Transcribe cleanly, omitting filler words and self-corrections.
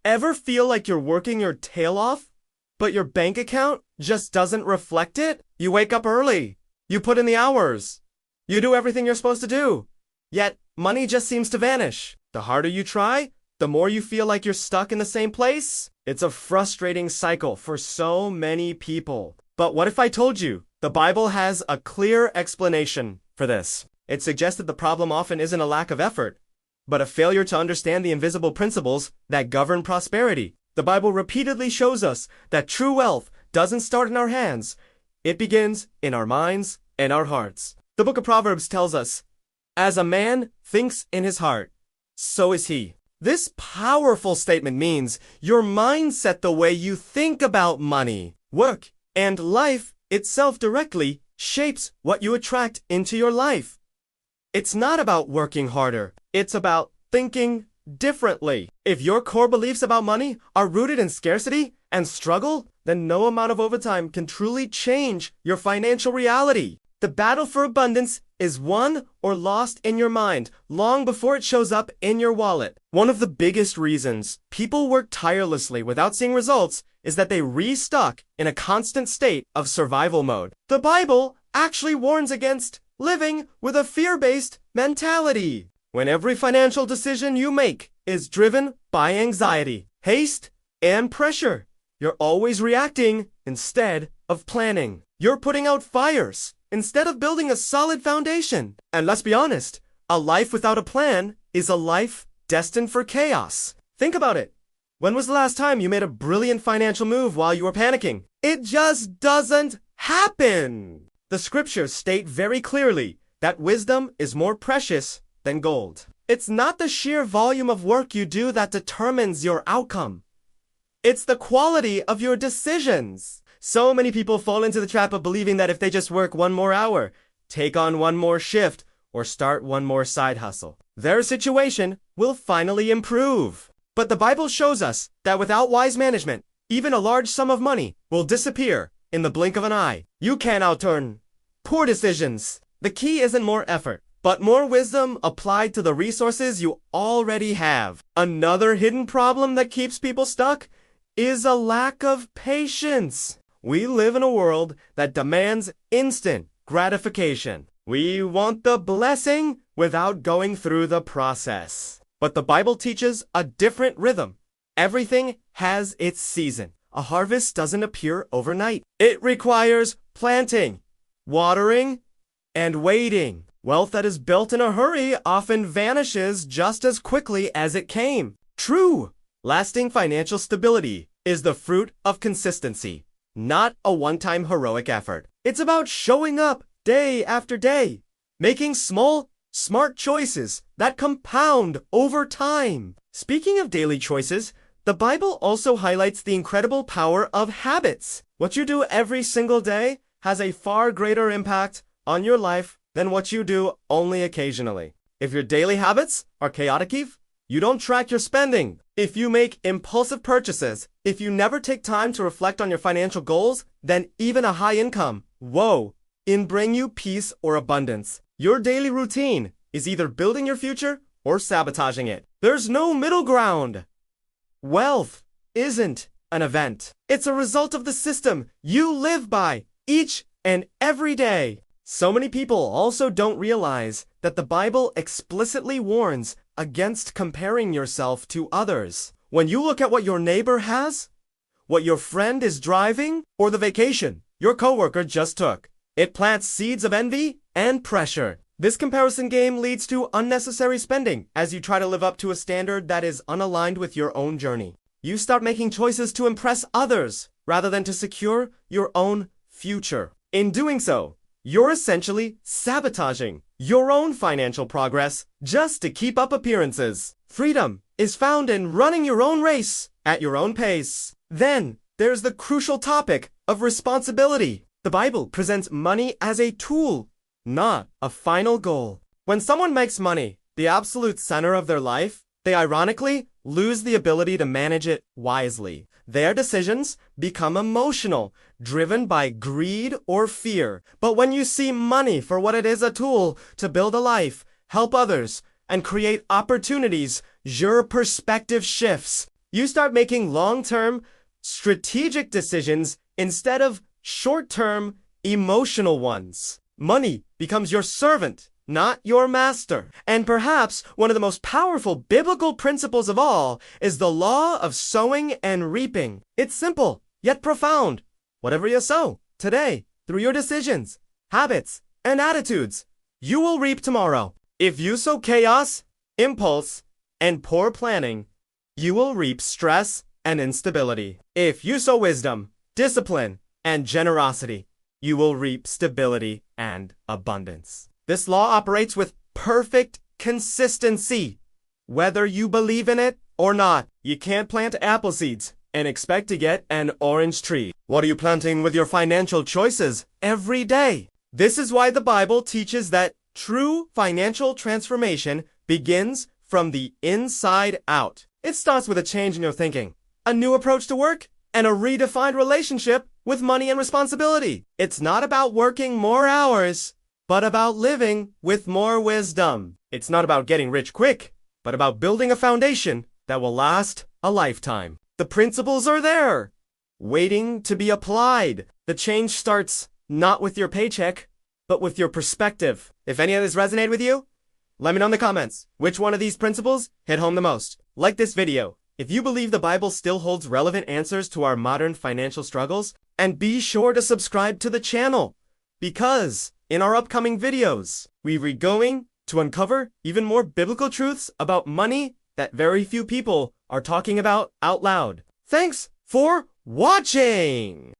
Ever feel like you're working your tail off, but your bank account just doesn't reflect it? You wake up early. You put in the hours. You do everything you're supposed to do. Yet, money just seems to vanish. The harder you try, the more you feel like you're stuck in the same place. It's a frustrating cycle for so many people. But what if I told you the Bible has a clear explanation for this? It suggests that the problem often isn't a lack of effort, but a failure to understand the invisible principles that govern prosperity. The Bible repeatedly shows us that true wealth doesn't start in our hands. It begins in our minds and our hearts. The book of Proverbs tells us, "As a man thinks in his heart, so is he." This powerful statement means your mindset, the way you think about money, work, and life itself directly shapes what you attract into your life. It's not about working harder. It's about thinking differently. If your core beliefs about money are rooted in scarcity and struggle, then no amount of overtime can truly change your financial reality. The battle for abundance is won or lost in your mind long before it shows up in your wallet. One of the biggest reasons people work tirelessly without seeing results is that they restuck in a constant state of survival mode. The Bible actually warns against living with a fear-based mentality. When every financial decision you make is driven by anxiety, haste, and pressure, you're always reacting instead of planning. You're putting out fires instead of building a solid foundation. And let's be honest, a life without a plan is a life destined for chaos. Think about it. When was the last time you made a brilliant financial move while you were panicking? It just doesn't happen. The scriptures state very clearly that wisdom is more precious than gold. It's not the sheer volume of work you do that determines your outcome. It's the quality of your decisions. So many people fall into the trap of believing that if they just work one more hour, take on one more shift, or start one more side hustle, their situation will finally improve. But the Bible shows us that without wise management, even a large sum of money will disappear in the blink of an eye. You can't outturn poor decisions. The key isn't more effort, but more wisdom applied to the resources you already have. Another hidden problem that keeps people stuck is a lack of patience. We live in a world that demands instant gratification. We want the blessing without going through the process. But the Bible teaches a different rhythm. Everything has its season. A harvest doesn't appear overnight. It requires planting, watering, and waiting. Wealth that is built in a hurry often vanishes just as quickly as it came. True, lasting financial stability is the fruit of consistency, not a one-time heroic effort. It's about showing up day after day, making small, smart choices that compound over time. Speaking of daily choices, the Bible also highlights the incredible power of habits. What you do every single day has a far greater impact on your life than what you do only occasionally. If your daily habits are chaotic, you don't track your spending. If you make impulsive purchases, if you never take time to reflect on your financial goals, then even a high income, in bring you peace or abundance. Your daily routine is either building your future or sabotaging it. There's no middle ground. Wealth isn't an event. It's a result of the system you live by each and every day. So many people also don't realize that the Bible explicitly warns against comparing yourself to others. When you look at what your neighbor has, what your friend is driving, or the vacation your coworker just took, it plants seeds of envy and pressure. This comparison game leads to unnecessary spending as you try to live up to a standard that is unaligned with your own journey. You start making choices to impress others rather than to secure your own future. In doing so, you're essentially sabotaging your own financial progress just to keep up appearances. Freedom is found in running your own race at your own pace. Then there's the crucial topic of responsibility. The Bible presents money as a tool, not a final goal. When someone makes money the absolute center of their life, they ironically lose the ability to manage it wisely. Their decisions become emotional, driven by greed or fear. But when you see money for what it is, a tool to build a life, help others, and create opportunities, your perspective shifts. You start making long-term, strategic decisions instead of short-term, emotional ones. Money becomes your servant, not your master. And perhaps one of the most powerful biblical principles of all is the law of sowing and reaping. It's simple, yet profound. Whatever you sow today, through your decisions, habits, and attitudes, you will reap tomorrow. If you sow chaos, impulse, and poor planning, you will reap stress and instability. If you sow wisdom, discipline, and generosity, you will reap stability and abundance. This law operates with perfect consistency, whether you believe in it or not. You can't plant apple seeds and expect to get an orange tree. What are you planting with your financial choices every day? This is why the Bible teaches that true financial transformation begins from the inside out. It starts with a change in your thinking, a new approach to work, and a redefined relationship with money and responsibility. It's not about working more hours, but about living with more wisdom. It's not about getting rich quick, but about building a foundation that will last a lifetime. The principles are there, waiting to be applied. The change starts not with your paycheck, but with your perspective. If any of this resonated with you, let me know in the comments which one of these principles hit home the most. Like this video if you believe the Bible still holds relevant answers to our modern financial struggles, and be sure to subscribe to the channel, because in our upcoming videos, we're going to uncover even more biblical truths about money that very few people are talking about out loud. Thanks for watching!